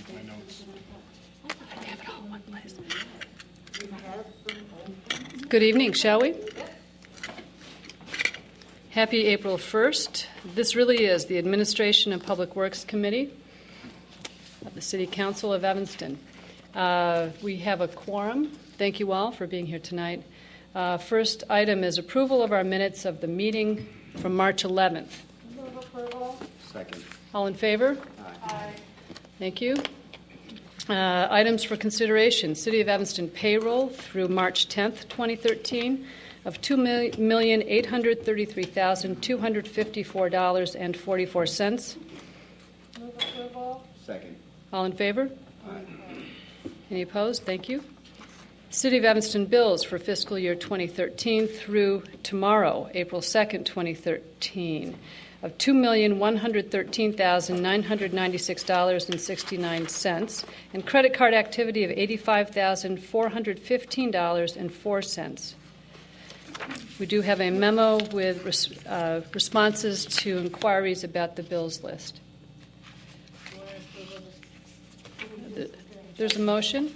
make my notes. I have it all in one place. Good evening, shall we? Happy April 1st. This really is the Administration and Public Works Committee of the City Council of Evanston. We have a quorum. Thank you all for being here tonight. First item is approval of our minutes of the meeting from March 11th. Move approval. Second. All in favor? Aye. Thank you. Items for consideration. City of Evanston payroll through March 10th, 2013 of $2,833,254.44. Move approval. Second. All in favor? Aye. Any opposed? Thank you. City of Evanston bills for fiscal year 2013 through tomorrow, April 2nd, 2013, of $2,113,996.69, and credit card activity of $85,415.04. We do have a memo with responses to inquiries about the bills list. There's a motion,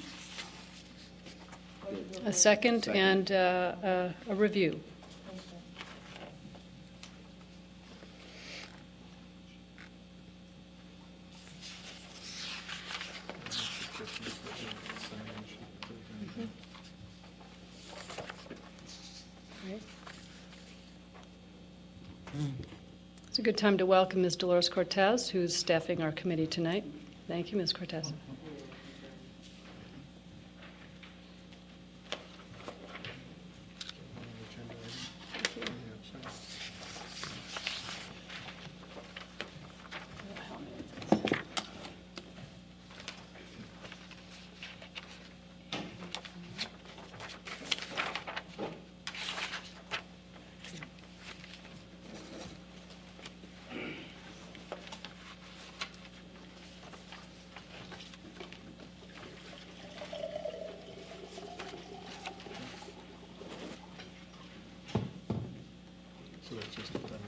a second, and a review. It's a good time to welcome Ms. Dolores Cortez, who's staffing our committee tonight. Thank you, Ms. Cortez. So that's just the time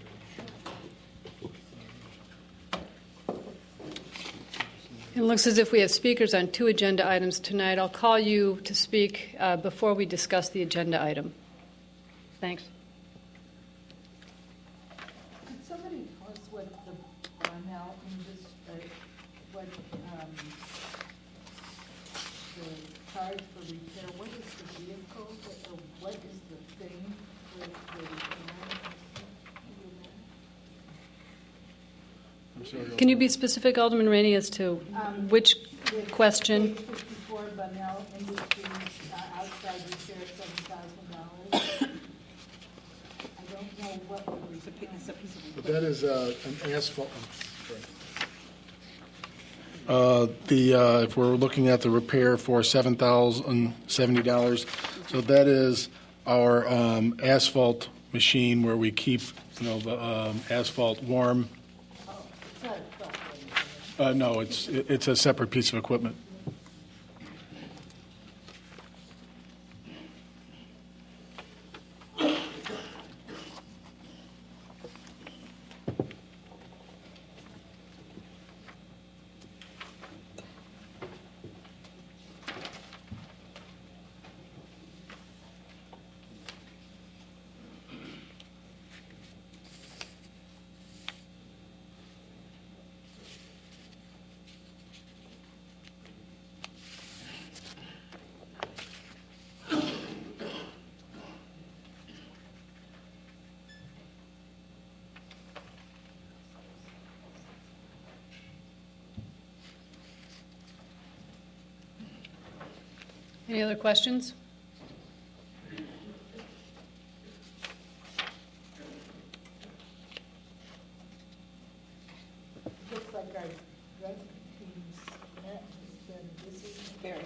It looks as if we have speakers on two agenda items tonight. I'll call you to speak before we discuss the agenda item. Thanks. Could somebody tell us what the now in this, what the charge for repair? What is the vehicle? What is the thing with the repair? I'm sorry. Can you be specific, Alderman Rainey, as to which question? Page 54, Bunnell Industries, outside repair, $7,000. I don't know what we're repairing. But that is an asphalt. If we're looking at the repair for $7,070, so that is our asphalt machine where we keep, the asphalt warm. No, it's a separate piece of equipment. Any other questions? Looks like our drug team's net has been busy. Very.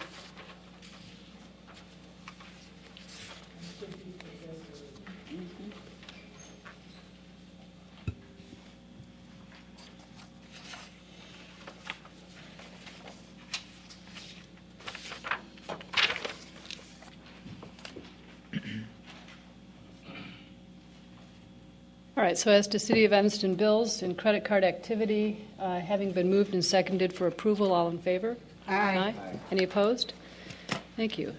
All right, so as to City of Evanston bills and credit card activity, having been moved and seconded for approval, all in favor? Aye. Any opposed? Thank you.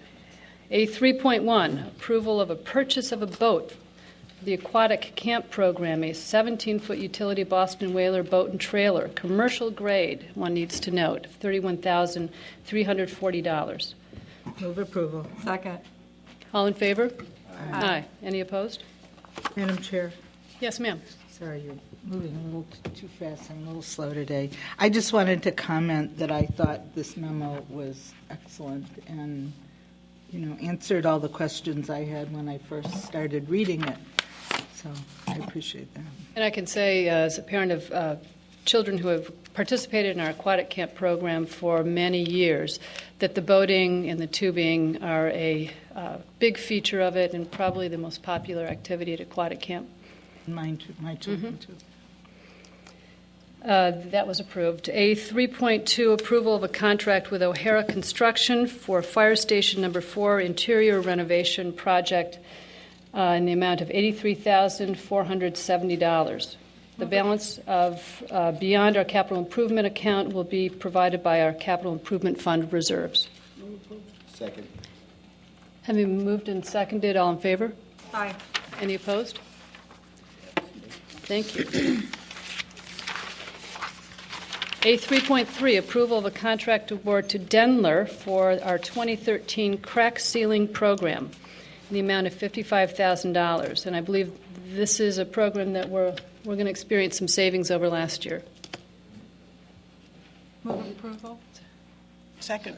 A 3.1, approval of a purchase of a boat for the aquatic camp program, a 17-foot utility Boston Whaler boat and trailer, commercial grade, one needs to note, $31,340. Move approval. Second. All in favor? Aye. Any opposed? Madam Chair, Yes, ma'am. sorry, you're moving a little too fast. I'm a little slow today. I just wanted to comment that I thought this memo was excellent and, answered all the questions I had when I first started reading it. So I appreciate that. And I can say, as a parent of children who have participated in our aquatic camp program for many years, that the boating and the tubing are a big feature of it and probably the most popular activity at aquatic camp. Mine too, my children too. That was approved. A 3.2, approval of a contract with O'Hara Construction for Fire Station Number 4 interior renovation project in the amount of $83,470. The balance of beyond our capital improvement account will be provided by our capital improvement fund reserves. Second. Having moved and seconded, all in favor? Aye. Any opposed? Thank you. A 3.3, approval of a contract award to Denler for our 2013 crack sealing program in the amount of $55,000. And I believe this is a program that we're going to experience some savings over last year. Move approval. Second.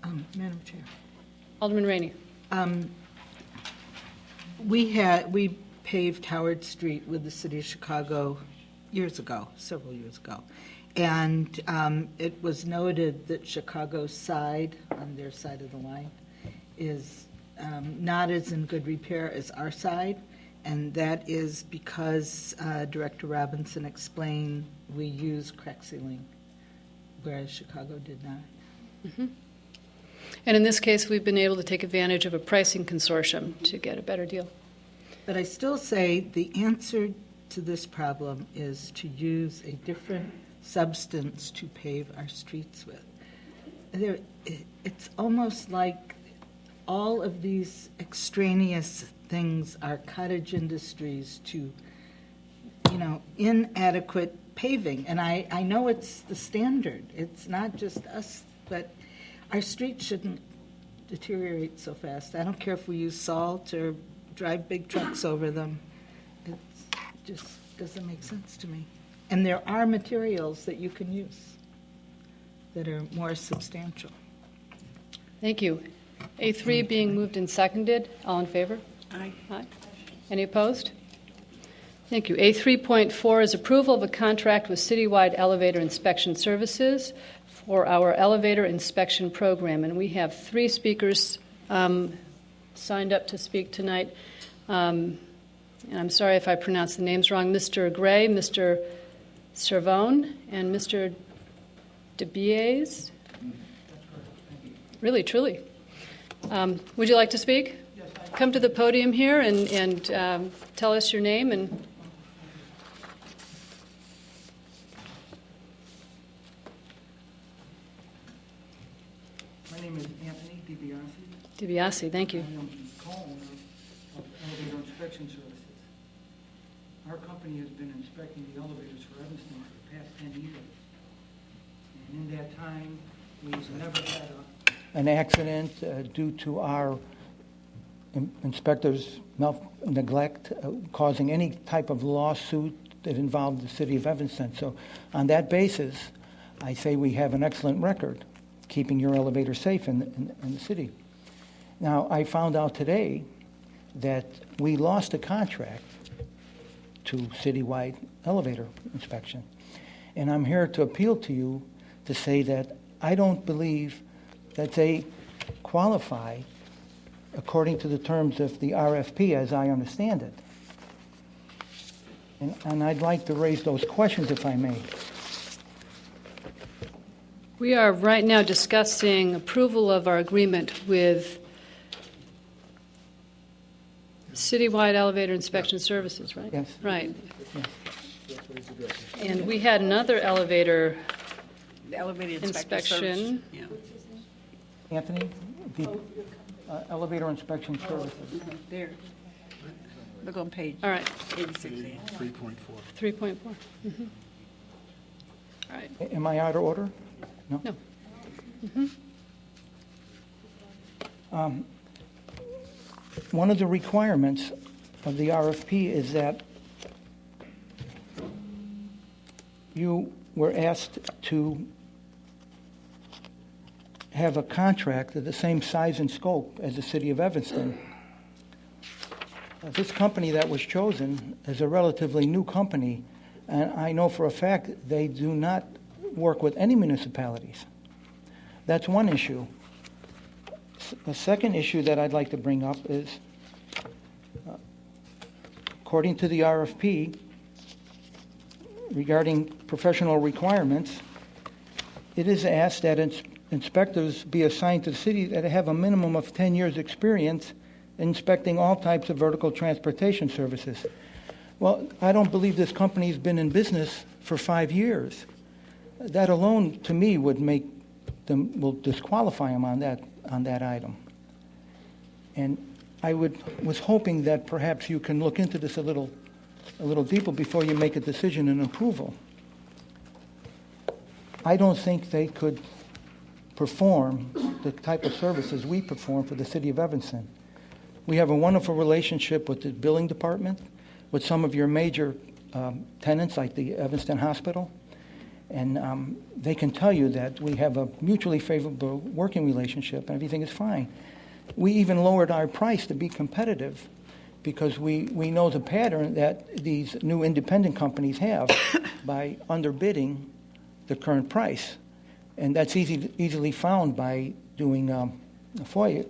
Madam Chair. Alderman Rainey. We paved Howard Street with the City of Chicago several years ago. And it was noted that Chicago's side, on their side of the line, is not as in good repair as our side. And that is because Director Robinson explained we use crack sealing, whereas Chicago did not. Mm-hmm. And in this case, we've been able to take advantage of a pricing consortium to get a better deal. But I still say the answer to this problem is to use a different substance to pave our streets with. It's almost like all of these extraneous things are cottage industries to, inadequate paving. And I know it's the standard. It's not just us, but our streets shouldn't deteriorate so fast. I don't care if we use salt or drive big trucks over them. It just doesn't make sense to me. And there are materials that you can use that are more substantial. Thank you. A3 being moved and seconded. All in favor? Aye. Aye. Any opposed? Thank you. A3.4 is approval of a contract with Citywide Elevator Inspection Services for our elevator inspection program. And we have 3 speakers signed up to speak tonight. And I'm sorry if I pronounced the names wrong. Mr. Gray, Mr. Servone, and Mr. DeBies. Really, truly. Would you like to speak? Yes, come to the podium here and tell us your name and. My name is Anthony DiBiase. DiBiase, thank you. I am the co-owner of Elevator Inspection Services. Our company has been inspecting the elevators for Evanston for the past 10 years. And in that time, we've never had an accident due to our inspectors' neglect causing any type of lawsuit that involved the city of Evanston. So on that basis, I say we have an excellent record keeping your elevator safe in the city. Now, I found out today that we lost a contract to citywide elevator inspection. And I'm here to appeal to you to say that I don't believe that they qualify according to the terms of the RFP as I understand it. And I'd like to raise those questions if I may. We are right now discussing approval of our agreement with Citywide elevator inspection services, right? Yes. Right. And we had another elevator The elevator inspector service. inspection. Yeah. Anthony, the elevator inspection services. There. Look on page All right, 86. 3.4. 3.4. Mhm. All right, Am I out of order? no. One of the requirements of the RFP is that you were asked to have a contract of the same size and scope as the city of Evanston. This company that was chosen is a relatively new company, and I know for a fact they do not work with any municipalities. That's one issue. The second issue that I'd like to bring up is, according to the RFP, regarding professional requirements, it is asked that inspectors be assigned to the city that have a minimum of 10 years' experience inspecting all types of vertical transportation services. Well, I don't believe this company's been in business for 5 years. That alone, to me, will disqualify them on that item. And I was hoping that perhaps you can look into this a little deeper before you make a decision and approval. I don't think they could perform the type of services we perform for the city of Evanston. We have a wonderful relationship with the billing department, with some of your major tenants like the Evanston Hospital, and they can tell you that we have a mutually favorable working relationship and everything is fine. We even lowered our price to be competitive because we know the pattern that these new independent companies have by underbidding the current price. And that's easily found by doing a FOIA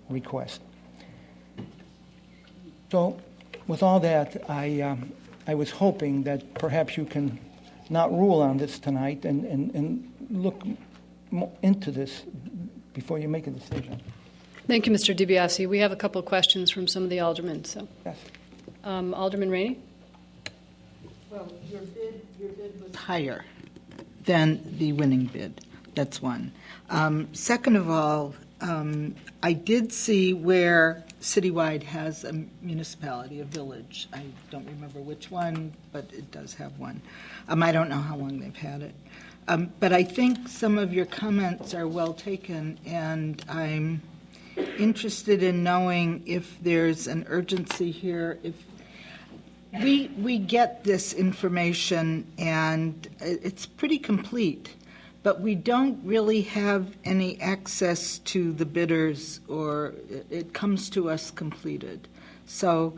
request. So with all that, I was hoping that perhaps you can not rule on this tonight and look into this before you make a decision. Thank you, Mr. DiBiase. We have a couple of questions from some of the aldermen. So, Yes. Alderman Rainey? Well, your bid was higher than the winning bid. That's one. Second of all, I did see where Citywide has a municipality, a village. I don't remember which one, but it does have one. I don't know how long they've had it. But I think some of your comments are well taken, and I'm interested in knowing if there's an urgency here. If we get this information, and it's pretty complete, but we don't really have any access to the bidders, or it comes to us completed. So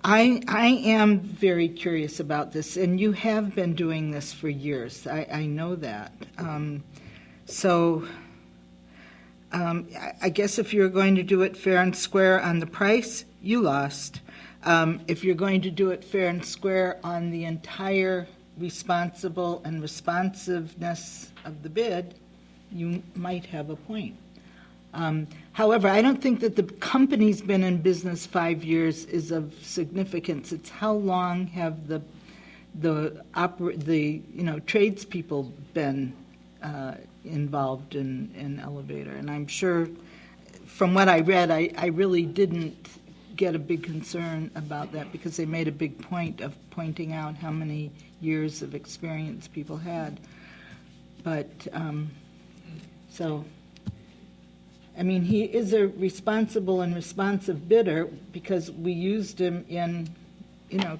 I am very curious about this, and you have been doing this for years. I know that. I guess if you're going to do it fair and square on the price, you lost. If you're going to do it fair and square on the entire responsible and responsiveness of the bid, you might have a point. However, I don't think that the company's been in business 5 years is of significance. It's how long have the tradespeople been involved in elevator. And I'm sure, from what I read, I really didn't get a big concern about that because they made a big point of pointing out how many years of experience people had. But, he is a responsible and responsive bidder because we used him in,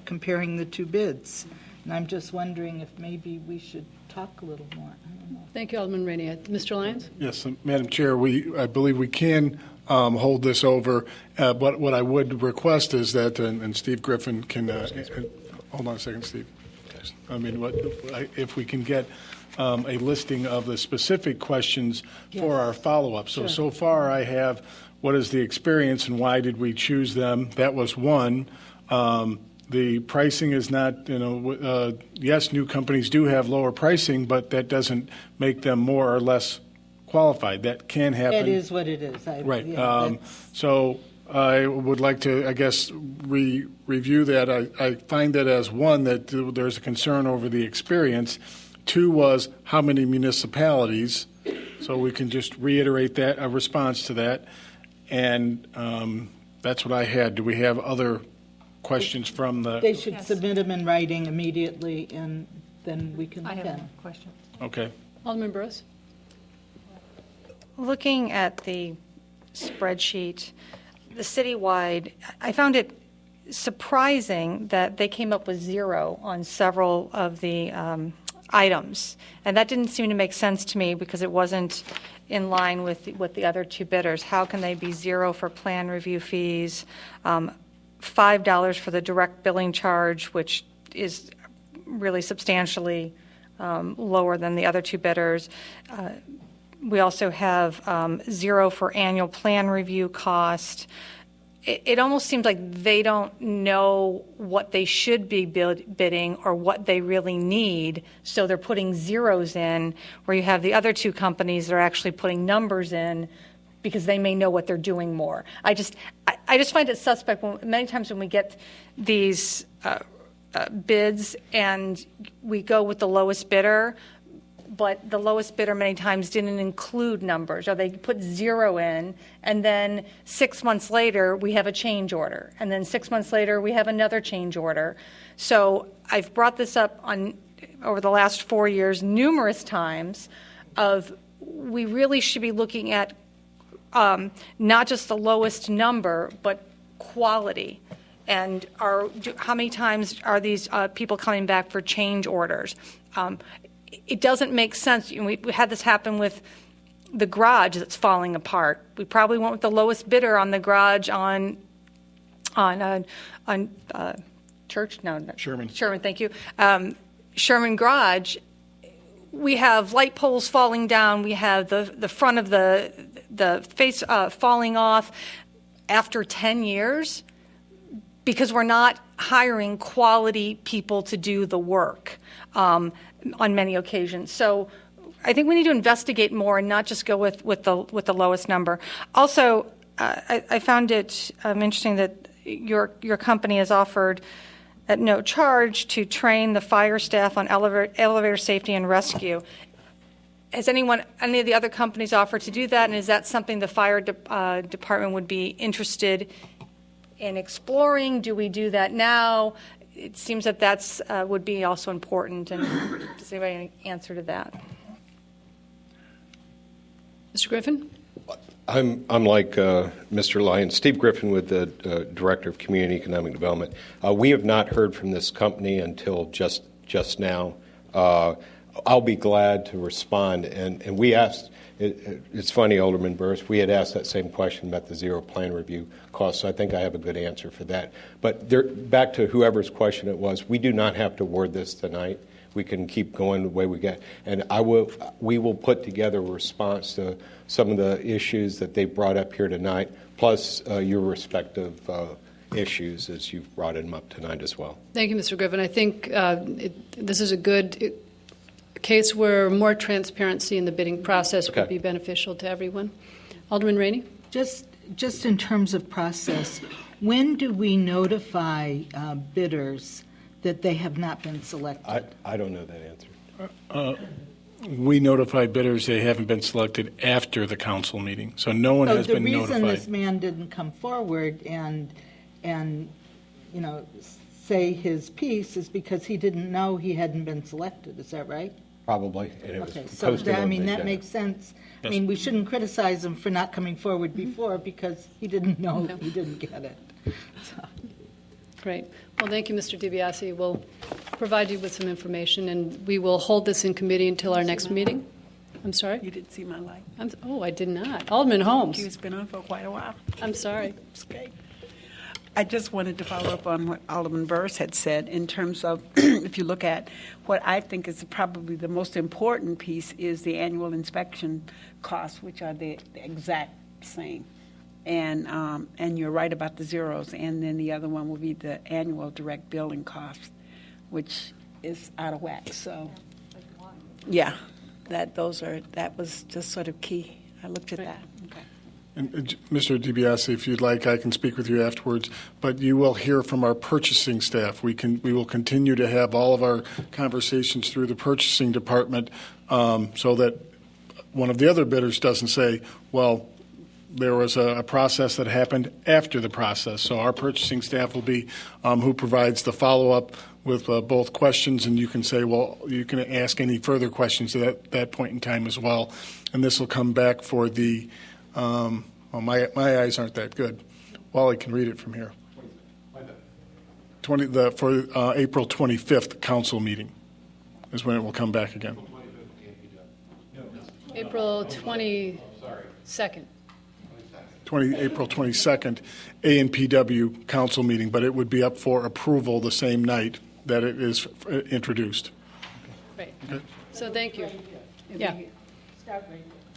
comparing the two bids. And I'm just wondering if maybe we should talk a little more. I don't know. Thank you, Alderman Rainey. Mr. Lyons? Yes, Madam Chair, I believe we can hold this over, but what I would request is that, and Steve Griffin can, hold on a second, Steve. If we can get a listing of the specific questions for our follow-up. So far I have what is the experience and why did we choose them? That was one. The pricing is not, yes, new companies do have lower pricing, but that doesn't make them more or less qualified. That can happen. It is what it is. Right. Yeah, I would like to, I guess, review that. I find that as one, that there's a concern over the experience. Two was how many municipalities, so we can just reiterate that, a response to that. And that's what I had. Do we have other questions from the? They should submit them in writing immediately, and then we can I have then. a question. Okay. Alderman Burris? Looking at the spreadsheet, the citywide, I found it surprising that they came up with 0 on several of the items. And that didn't seem to make sense to me because it wasn't in line with the other two bidders. How can they be 0 for plan review fees, $5 for the direct billing charge, which is really substantially lower than the other two bidders. We also have 0 for annual plan review cost. It almost seems like they don't know what they should be bidding or what they really need, so they're putting zeros in, where you have the other two companies that are actually putting numbers in because they may know what they're doing more. I just find it suspect many times when we get these bids and we go with the lowest bidder, but the lowest bidder many times didn't include numbers, or they put 0 in, and then 6 months later we have a change order, and then 6 months later we have another change order. So I've brought this up over the last 4 years numerous times of we really should be looking at not just the lowest number, but quality. And how many times are these people coming back for change orders? It doesn't make sense. We had this happen with the garage that's falling apart. We probably went with the lowest bidder on the garage on Church. No, Sherman. Sherman, thank you. Sherman Garage. We have light poles falling down. We have the front of the face falling off after 10 years because we're not hiring quality people to do the work on many occasions. So I think we need to investigate more and not just go with the lowest number. Also, I found it interesting that your company has offered at no charge to train the fire staff on elevator safety and rescue. Has any of the other companies offered to do that, and is that something the fire department would be interested in exploring? Do we do that now? It seems that that's would be also important. And does anybody have any answer to that? Mr. Griffin? I'm like Mr. Lyons, Steve Griffin with the Director of Community Economic Development. We have not heard from this company until just now. I'll be glad to respond. And we asked, it's funny, Alderman Burris, we had asked that same question about the 0 plan review cost, so I think I have a good answer for that. But back to whoever's question it was, we do not have to word this tonight. We can keep going the way we get. And we will put together a response to some of the issues that they brought up here tonight, plus your respective issues as you've brought them up tonight as well. Thank you, Mr. Griffin. I think this is a good case where more transparency in the bidding process would be beneficial to everyone. Alderman Rainey? Just in terms of process, when do we notify bidders that they have not been selected? I don't know that answer. We notify bidders they haven't been selected after the council meeting, so no one has been notified. The reason this man didn't come forward and say his piece is because he didn't know he hadn't been selected. Is that right? Probably. And it was Okay, so posted on the that agenda. makes sense. Yes. I mean, we shouldn't criticize him for not coming forward before because he didn't know he didn't get it. So. Great. Well, thank you, Mr. DiBiase. We'll provide you with some information, and we will hold this in committee until our next meeting. I'm sorry? You didn't see my light. I did not. Alderman Holmes. It's been on for quite a while. I'm sorry. It's okay. I just wanted to follow up on what Alderman Burris had said in terms of if you look at what I think is probably the most important piece is the annual inspection costs, which are the exact same. And you're right about the zeros. And then the other one will be the annual direct billing cost, which is out of whack. So, yeah, that was just sort of key. I looked at that. Okay. And Mr. DiBiase, if you'd like, I can speak with you afterwards, but you will hear from our purchasing staff. We will continue to have all of our conversations through the purchasing department so that one of the other bidders doesn't say, well, there was a process that happened after the process. So our purchasing staff will be who provides the follow-up with both questions, and you can say, well, you can ask any further questions at that point in time as well. And this will come back for the my eyes aren't that good. Wally can read it from here. For April 25th council meeting is when it will come back again. April 22nd. April 22nd, A&PW council meeting, but it would be up for approval the same night that it is introduced Great. So thank you. Yeah.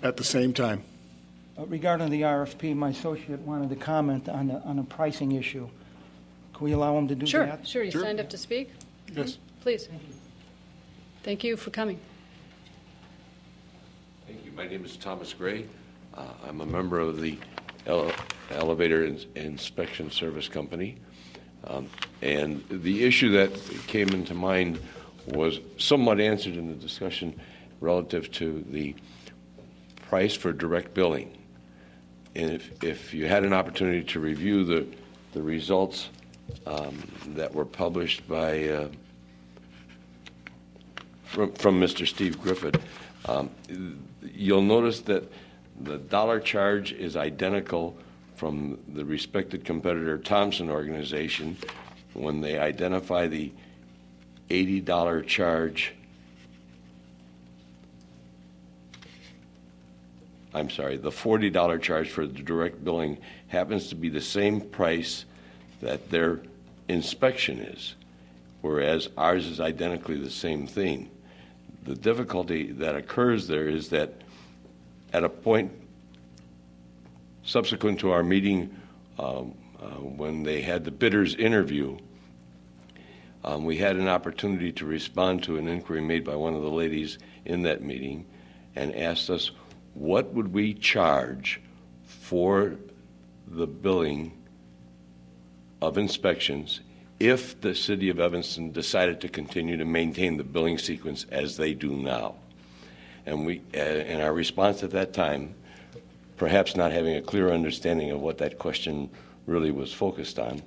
at the same time. Regarding the RFP, my associate wanted to comment on a pricing issue. Can we allow him to do Sure, that? sure. You signed up to speak? Yes. Please. Thank you for coming. Thank you. My name is Thomas Gray. I'm a member of the Elevator Inspection Service Company. And the issue that came into mind was somewhat answered in the discussion relative to the price for direct billing. And if you had an opportunity to review the results that were published by from Mr. Steve Griffin, you'll notice that the dollar charge is identical from the respected competitor Thomson organization when they identify the $80 charge. I'm sorry, the $40 charge for the direct billing happens to be the same price that their inspection is, whereas ours is identically the same thing. The difficulty that occurs there is that at a point subsequent to our meeting when they had the bidders interview, we had an opportunity to respond to an inquiry made by one of the ladies in that meeting and asked us, what would we charge for the billing of inspections if the city of Evanston decided to continue to maintain the billing sequence as they do now? And in our response at that time, perhaps not having a clear understanding of what that question really was focused on,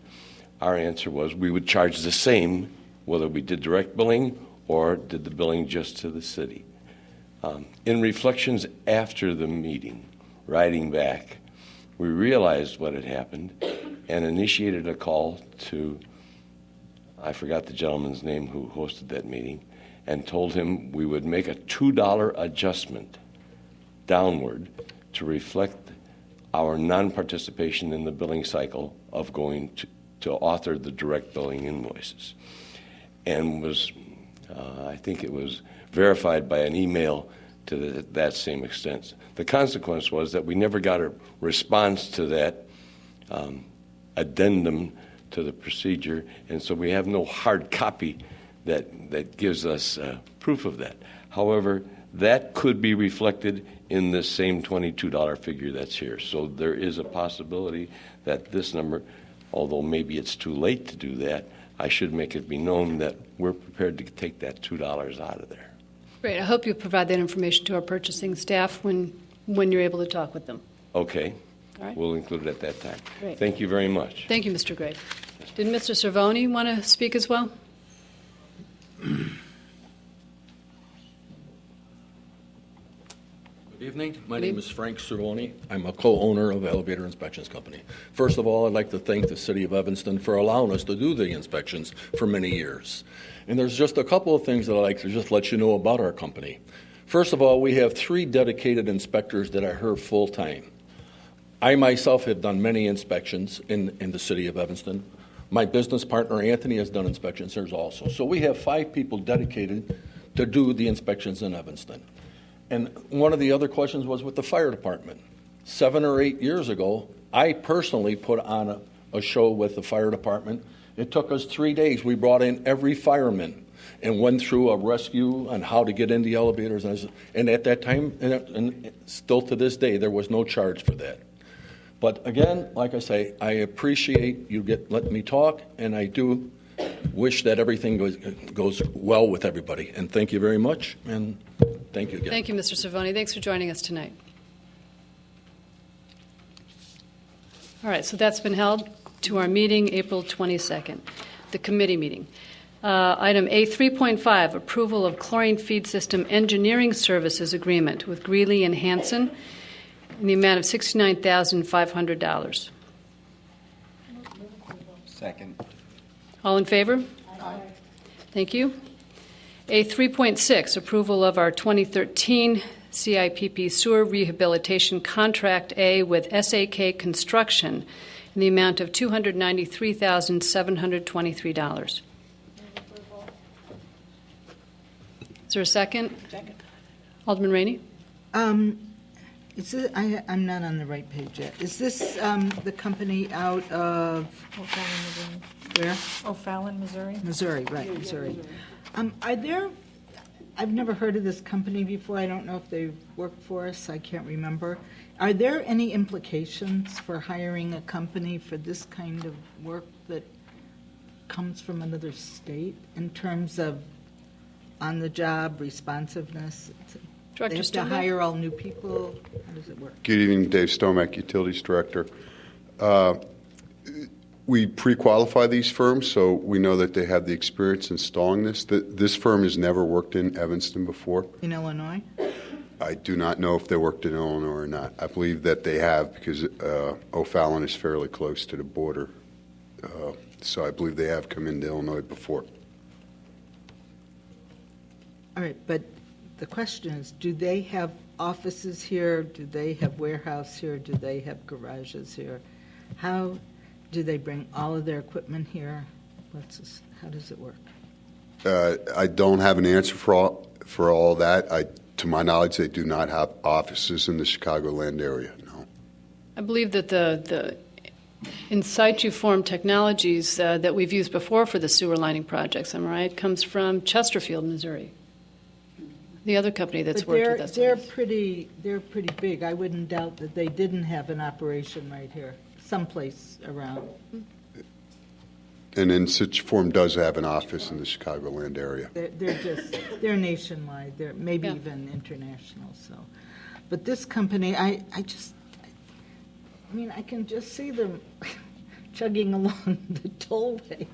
our answer was we would charge the same whether we did direct billing or did the billing just to the city. In reflections after the meeting, riding back, we realized what had happened and initiated a call to, I forgot the gentleman's name who hosted that meeting, and told him we would make a $2 adjustment downward to reflect our non-participation in the billing cycle of going to author the direct billing invoices. And was, I think it was verified by an email to that same extent. The consequence was that we never got a response to that addendum to the procedure, and so we have no hard copy that gives us proof of that. However, that could be reflected in this same $22 figure that's here. So there is a possibility that this number, although maybe it's too late to do that, I should make it be known that we're prepared to take that $2 out of there. Great. I hope you provide that information to our purchasing staff when you're able to talk with them. Okay. All right. We'll include it at that time. Great. Thank you very much. Thank you, Mr. Gray. Did Mr. Cervoni want to speak as well? Good evening. My name is Frank Cervoni. I'm a co-owner of Elevator Inspections Company. First of all, I'd like to thank the City of Evanston for allowing us to do the inspections for many years. And there's just a couple of things that I'd like to just let you know about our company. First of all, we have 3 dedicated inspectors that are here full-time. I myself have done many inspections in the City of Evanston. My business partner, Anthony, has done inspections here also. So we have 5 people dedicated to do the inspections in Evanston. And one of the other questions was with the fire department. 7 or 8 years ago, I personally put on a show with the fire department. It took us 3 days. We brought in every fireman and went through a rescue on how to get in the elevators. And at that time, and still to this day, there was no charge for that. But again, like I say, I appreciate you letting me talk, and I do wish that everything goes well with everybody. And thank you very much, and thank you again. Thank you, Mr. Cervoni. Thanks for joining us tonight. All right, so that's been held to our meeting April 22nd, the committee meeting. Item A3.5, approval of chlorine feed system engineering services agreement with Greeley and Hansen in the amount of $69,500. Second. All in favor? Aye. Thank you. A3.6, approval of our 2013 CIPP sewer rehabilitation contract A with SAK Construction in the amount of $293,723. Is there a second? Second. Alderman Rainey? Is it, I'm not on the right page yet. Is this the company out of, where? O'Fallon, Missouri. Missouri, right, Missouri. Are there, I've never heard of this company before. I don't know if they work for us. I can't remember. Are there any implications for hiring a company for this kind of work that comes from another state in terms of on-the-job responsiveness? Director They have to Stumbeck? hire all new people? How does it work? Good evening, Dave Stomack, Utilities Director. We pre-qualify these firms, so we know that they have the experience installing this. This firm has never worked in Evanston before. In Illinois? I do not know if they worked in Illinois or not. I believe that they have because O'Fallon is fairly close to the border. So I believe they have come into Illinois before. All right, but the question is, do they have offices here? Do they have warehouse here? Do they have garages here? How do they bring all of their equipment here? How does it work? I don't have an answer for all that. To my knowledge, they do not have offices in the Chicagoland area, no. I believe that the in situ form technologies that we've used before for the sewer lining projects, am I right, comes from Chesterfield, Missouri. The other company that's worked with us. They're pretty big. I wouldn't doubt that they didn't have an operation right here, someplace around. And in situ form does have an office in the Chicagoland area. They're nationwide. They're maybe even international. So, but this company, I can just see them chugging along the tollway.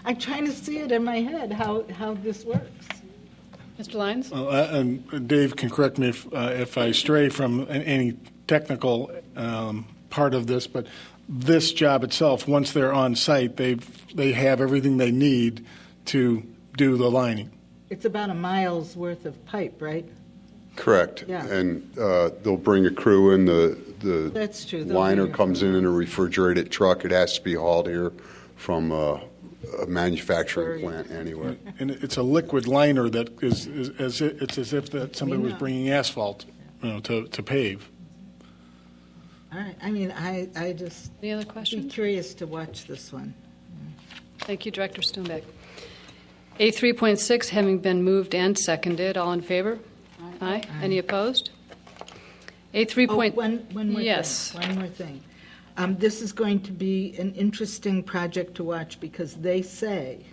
I'm trying to see it in my head how this works. Mr. Lyons? And Dave can correct me if I stray from any technical part of this, but this job itself, once they're on site, they have everything they need to do the lining. It's about a mile's worth of pipe, right? Correct. Yeah. And they'll bring a crew in. The That's true. liner comes in a refrigerated truck. It has to be hauled here from a manufacturing plant anywhere. And it's a liquid liner that is as if that somebody was bringing asphalt, to pave. All right. I just Any other questions? be curious to watch this one. Thank you, Director Stonebeck. A3.6 having been moved and seconded. All in favor? Aye. Any opposed? A3. One more yes. thing. One more thing. This is going to be an interesting project to watch because they say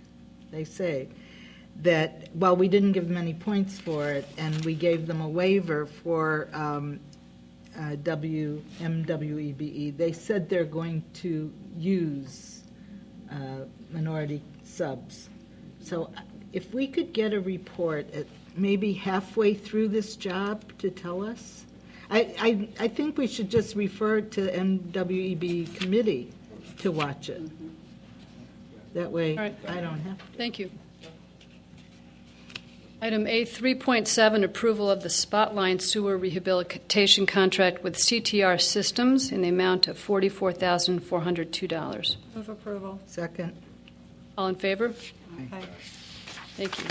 that while we didn't give them any points for it and we gave them a waiver for MWEBE, they said they're going to use minority subs. So if we could get a report at maybe halfway through this job to tell us, I think we should just refer to MWEB committee to watch it. That way, right. I don't have to. Thank you. Item A3.7, approval of the Spotline Sewer Rehabilitation Contract with CTR Systems in the amount of $44,402. Move approval. Second. All in favor? Aye. Thank you.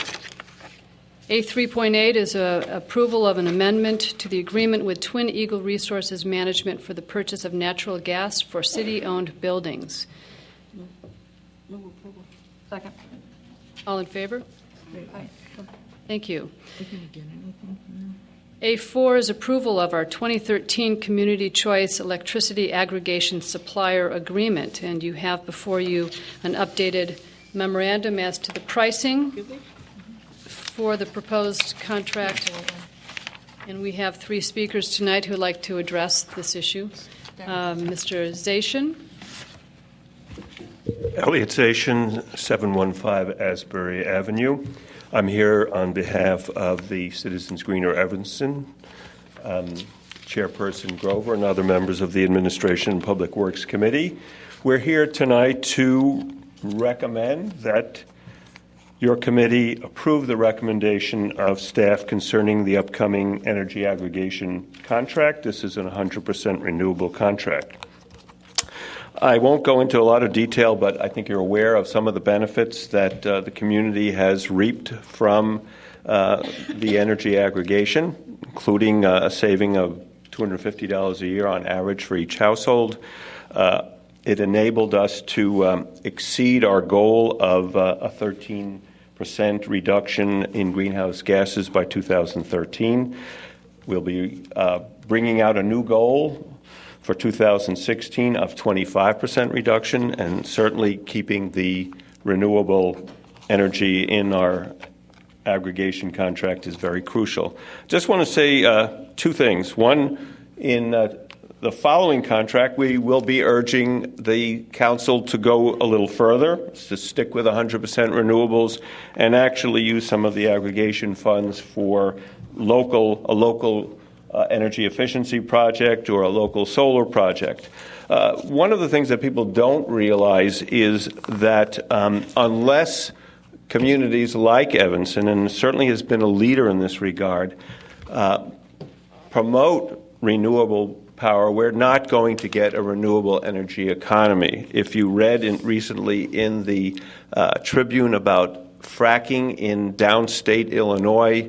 A3.8 is approval of an amendment to the agreement with Twin Eagle Resources Management for the purchase of natural gas for city-owned buildings. Move approval. Second. All in favor? Aye. Thank you. Are you going to get anything from them? A4 is approval of our 2013 Community Choice Electricity Aggregation Supplier Agreement, and you have before you an updated memorandum as to the pricing for the proposed contract. And we have three speakers tonight who would like to address this issue. Mr. Zashin. Elliot Zashin, 715 Asbury Avenue. I'm here on behalf of the Citizens Greener Evanston, Chairperson Grover, and other members of the Administration and Public Works Committee. We're here tonight to recommend that your committee approve the recommendation of staff concerning the upcoming energy aggregation contract. This is a 100% renewable contract. I won't go into a lot of detail, but I think you're aware of some of the benefits that the community has reaped from the energy aggregation, including a saving of $250 a year on average for each household. It enabled us to exceed our goal of a 13% reduction in greenhouse gases by 2013. We'll be bringing out a new goal for 2016 of 25% reduction, and certainly keeping the renewable energy in our aggregation contract is very crucial. Just want to say two things. One, in the following contract, we will be urging the council to go a little further, to stick with 100% renewables, and actually use some of the aggregation funds for a local energy efficiency project or a local solar project. One of the things that people don't realize is that unless communities like Evanston, and certainly has been a leader in this regard, promote renewable power, we're not going to get a renewable energy economy. If you read recently in the Tribune about fracking in downstate Illinois,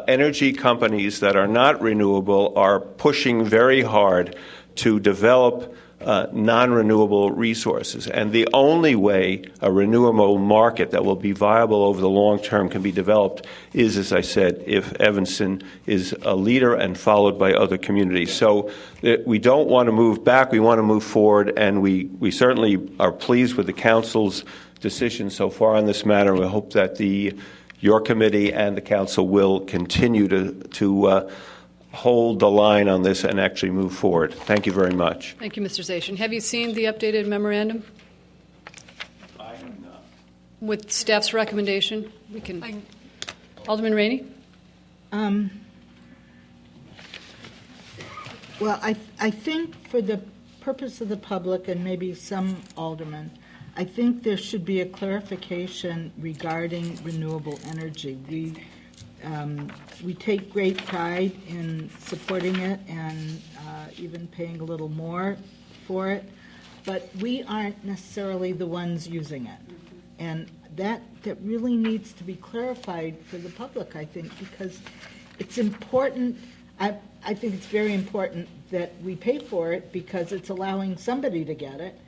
energy companies that are not renewable are pushing very hard to develop non-renewable resources. And the only way a renewable market that will be viable over the long term can be developed is, as I said, if Evanston is a leader and followed by other communities. So we don't want to move back, we want to move forward, and we certainly are pleased with the council's decision so far on this matter. We hope that your committee and the council will continue to hold the line on this and actually move forward. Thank you very much. Thank you, Mr. Zashin. Have you seen the updated memorandum? I have not. With staff's recommendation? We can. Alderman Rainey? Well, I think for the purpose of the public and maybe some aldermen, I think there should be a clarification regarding renewable energy. We take great pride in supporting it and even paying a little more for it, but we aren't necessarily the ones using it. And that really needs to be clarified for the public, I think, because it's important. I think it's very important that we pay for it because it's allowing somebody to get it.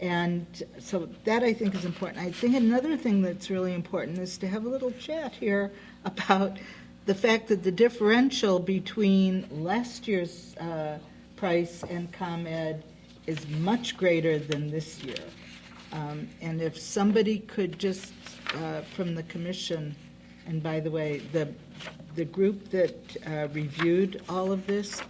And so that, I think, is important. I think another thing that's really important is to have a little chat here about the fact that the differential between last year's price and ComEd is much greater than this year. And if somebody could just, from the commission, and by the way, the group that reviewed all of this,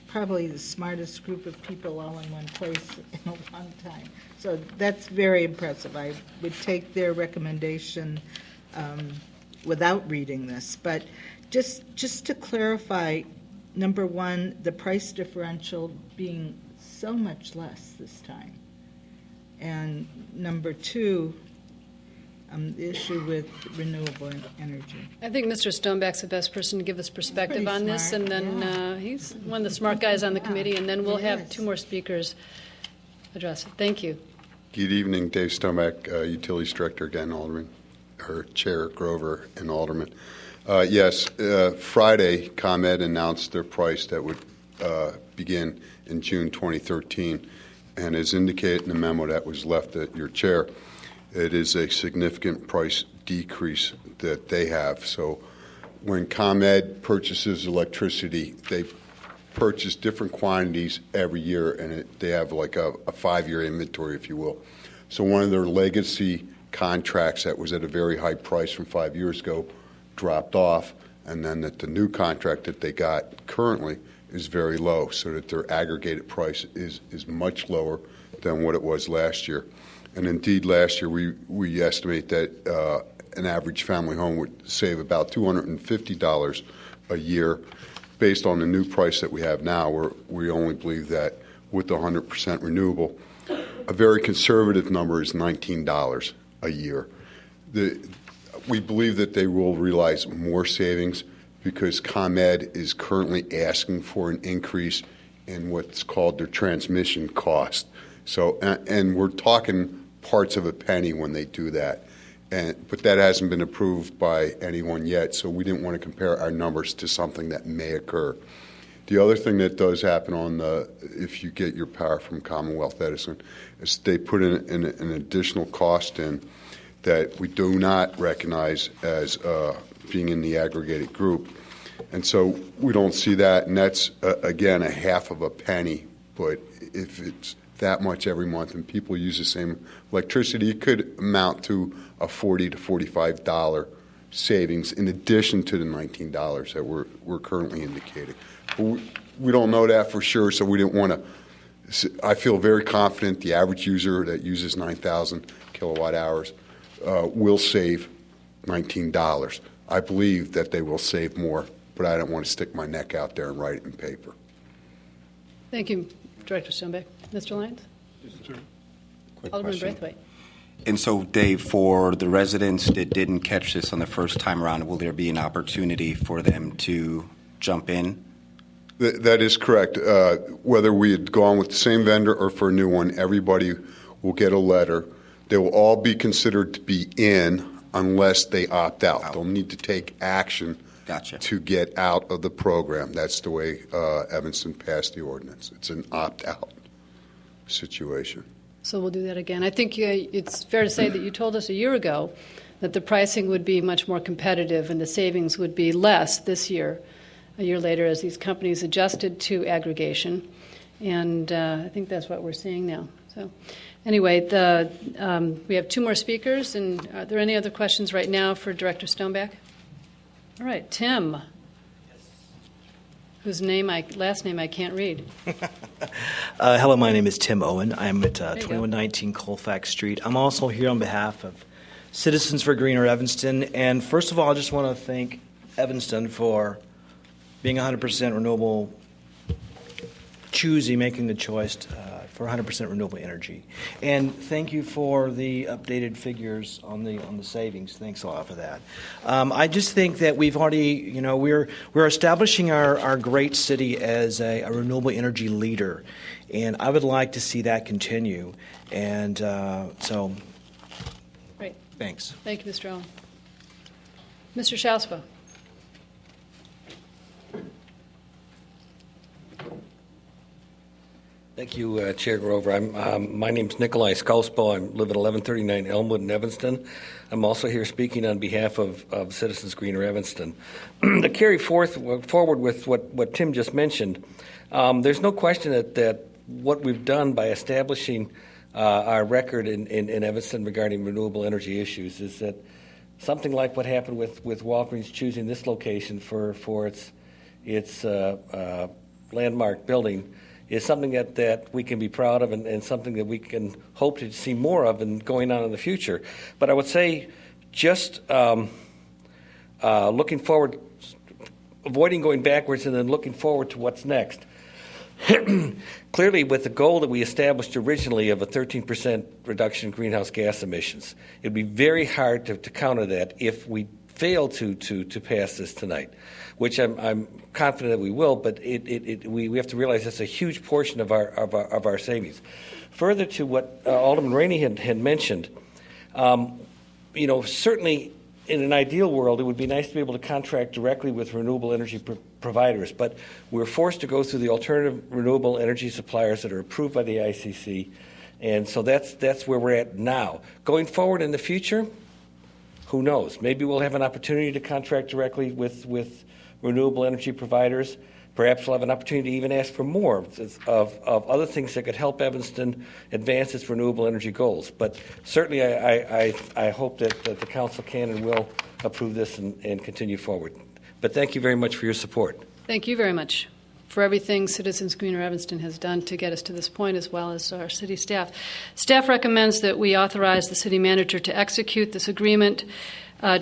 probably the smartest group of people all in one place in a long time. So that's very impressive. I would take their recommendation without reading this. But just to clarify, number one, the price differential being so much less this time. And number two, the issue with renewable energy. I think Mr. Stoneback's the best person to give us perspective on this, and then he's one of the smart guys on the committee, and then we'll have two more speakers address it. Thank you. Good evening, Dave Stoneback, Utilities Director again, Alderman, or Chair Grover and Alderman. Yes, Friday, ComEd announced their price that would begin in June 2013, and as indicated in the memo that was left at your chair, it is a significant price decrease that they have. So when ComEd purchases electricity, they purchase different quantities every year, and they have like a 5-year inventory, if you will. So one of their legacy contracts that was at a very high price from 5 years ago dropped off, and then that the new contract that they got currently is very low, so that their aggregated price is much lower than what it was last year. And indeed, last year we estimate that an average family home would save about $250 a year. Based on the new price that we have now, we only believe that with the 100% renewable, a very conservative number is $19 a year. We believe that they will realize more savings because ComEd is currently asking for an increase in what's called their transmission cost. So, and we're talking parts of a penny when they do that. But that hasn't been approved by anyone yet, so we didn't want to compare our numbers to something that may occur. The other thing that does happen if you get your power from Commonwealth Edison, is they put in an additional cost in that we do not recognize as being in the aggregated group. And so we don't see that, and that's, again, a half of a penny. But if it's that much every month and people use the same electricity, it could amount to a $40 to $45 savings in addition to the $19 that we're currently indicating. But we don't know that for sure, so we didn't want to. I feel very confident the average user that uses 9,000 kilowatt hours will save $19. I believe that they will save more, but I don't want to stick my neck out there and write it in paper. Thank you, Director Stonebeck. Mr. Lyons? Quick Alderman question. Braithwaite. And so, Dave, for the residents that didn't catch this on the first time around, will there be an opportunity for them to jump in? That is correct. Whether we had gone with the same vendor or for a new one, everybody will get a letter. They will all be considered to be in unless they opt out. They'll need to take action to get out of the program. That's the way Evanston passed the ordinance. It's an opt-out situation. So we'll do that again. I think it's fair to say that you told us a year ago that the pricing would be much more competitive and the savings would be less this year, a year later, as these companies adjusted to aggregation. And I think that's what we're seeing now. So anyway, we have 2 more speakers. And are there any other questions right now for Director Stonebeck? All right, Tim, whose last name I can't read. Hello, my name is Tim Owen. I'm at 2119 Colfax Street. I'm also here on behalf of Citizens for Greener Evanston. And first of all, I just want to thank Evanston for being 100% renewable, making the choice for 100% renewable energy. And thank you for the updated figures on the savings. Thanks a lot for that. I just think that we've already, we're establishing our great city as a renewable energy leader, and I would like to see that continue. And so, Great. Thanks. Thank you, Mr. Owen. Mr. Shauspa. Thank you, Chair Grover. My name's Nikolai Skauspo. I live at 1139 Elmwood in Evanston. I'm also here speaking on behalf of Citizens Greener Evanston. To carry forward with what Tim just mentioned, there's no question that what we've done by establishing our record in Evanston regarding renewable energy issues is that something like what happened with Walgreens choosing this location for its landmark building is something that we can be proud of and something that we can hope to see more of and going on in the future. But I would say just looking forward, avoiding going backwards and then looking forward to what's next. Clearly, with the goal that we established originally of a 13% reduction in greenhouse gas emissions, it would be very hard to counter that if we fail to pass this tonight, which I'm confident that we will, but we have to realize that's a huge portion of our savings. Further to what Alderman Rainey had mentioned, certainly in an ideal world, it would be nice to be able to contract directly with renewable energy providers, but we're forced to go through the alternative renewable energy suppliers that are approved by the ICC, and so that's where we're at now. Going forward in the future, Who knows? Maybe we'll have an opportunity to contract directly with renewable energy providers. Perhaps we'll have an opportunity to even ask for more of other things that could help Evanston advance its renewable energy goals. But certainly I hope that the council can and will approve this and continue forward. But thank you very much for your support. Thank you very much for everything Citizens Greener Evanston has done to get us to this point, as well as our city staff. Staff recommends that we authorize the city manager to execute this agreement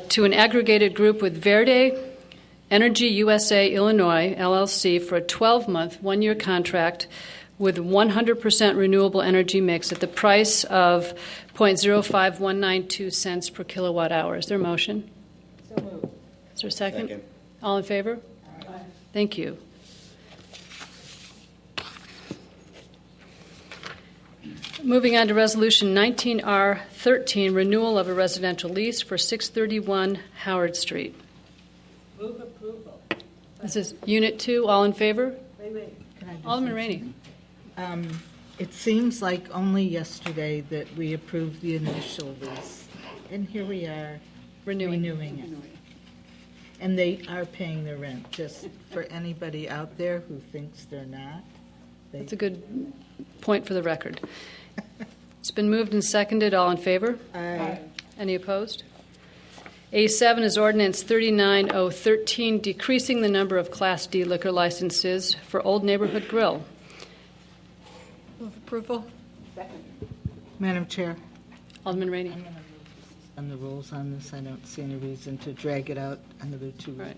to an aggregated group with Verde Energy USA Illinois, LLC, for a 12-month, one-year contract with 100% renewable energy mix at the price of 0.05192 cents per kilowatt hour. Is there a motion? So moved. Is there a second? All in favor? Aye. Thank you. Moving on to Resolution 19R13, renewal of a residential lease for 631 Howard Street. Move approval. This is Unit 2. All in favor? Wait. Can I just Alderman say Rainey. something? It seems like only yesterday that we approved the initial lease, and here we are renewing it. And they are paying their rent, just for anybody out there who thinks they're not. That's a good point for the record. It's been moved and seconded. All in favor? Aye. Any opposed? A7 is Ordinance 39013, decreasing the number of Class D liquor licenses for Old Neighborhood Grill. Move approval. Madam Chair, Alderman Rainey. I'm going to move on the rules on this. I don't see any reason to drag it out another 2 weeks. Right.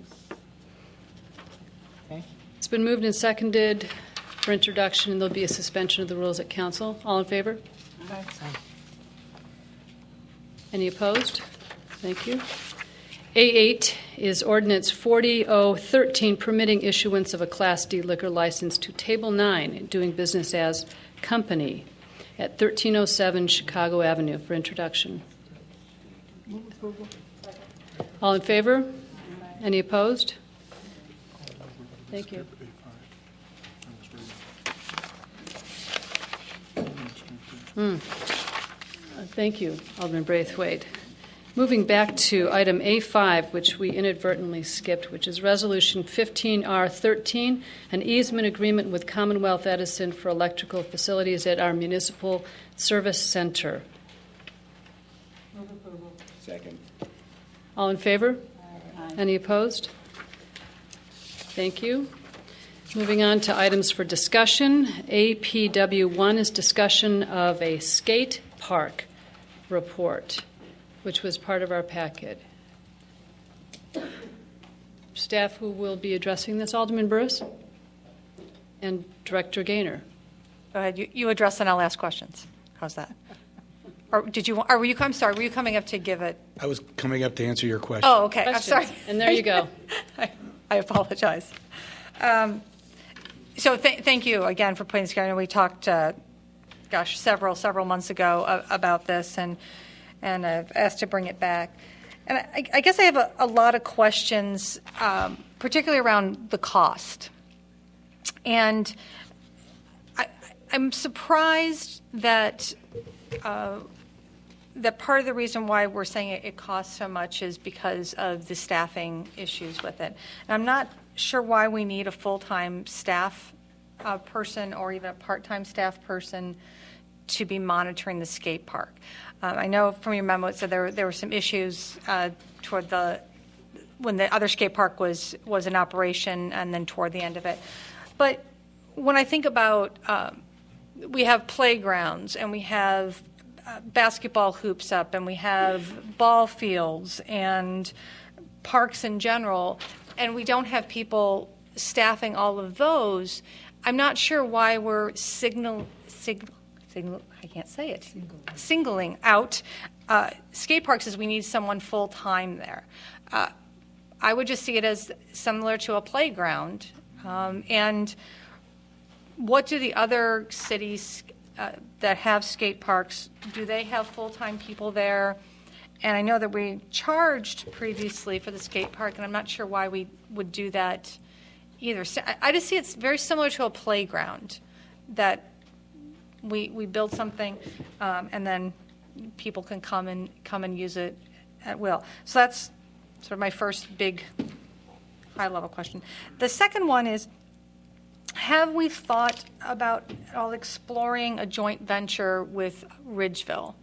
Okay? It's been moved and seconded for introduction, and there'll be a suspension of the rules at council. All in favor? Aye. Any opposed? Thank you. A8 is Ordinance 40013, permitting issuance of a Class D liquor license to Table 9, doing business as Company, at 1307 Chicago Avenue, for introduction. Move approval. All in favor? Any opposed? Thank you. Thank you, Alderman Braithwaite. Moving back to item A5, which we inadvertently skipped, which is Resolution 15R13, an easement agreement with Commonwealth Edison for electrical facilities at our municipal service center. Move approval. Second. All in favor? Aye. Any opposed? Thank you. Moving on to items for discussion. APW1 is discussion of a skate park report, which was part of our packet. Staff who will be addressing this, Alderman Burris and Director Gaynor. Go ahead. You address and I'll ask questions. How's that? Or did you? Or were you? I'm sorry. Were you coming up to give it? I was coming up to answer your question. Oh, okay. Questions. I'm sorry. And there you go. I apologize. So thank you again for putting this together. We talked, several months ago about this, and I've asked to bring it back. And I guess I have a lot of questions, particularly around the cost. And I'm surprised that that part of the reason why we're saying it costs so much is because of the staffing issues with it. And I'm not sure why we need a full-time staff person or even a part-time staff person to be monitoring the skate park. I know from your memo it said there were some issues toward when the other skate park was in operation and then toward the end of it. But when I think about we have playgrounds and we have basketball hoops up and we have ball fields and parks in general, and we don't have people staffing all of those, I'm not sure why we're singling out skate parks as we need someone full-time there. I would just see it as similar to a playground. And what do the other cities that have skate parks, do they have full-time people there? And I know that we charged previously for the skate park, and I'm not sure why we would do that either. So I just see it's very similar to a playground, that we build something and then people can come and use it at will. So that's sort of my first big high-level question. The second one is, have we thought about at all exploring a joint venture with Ridgeville?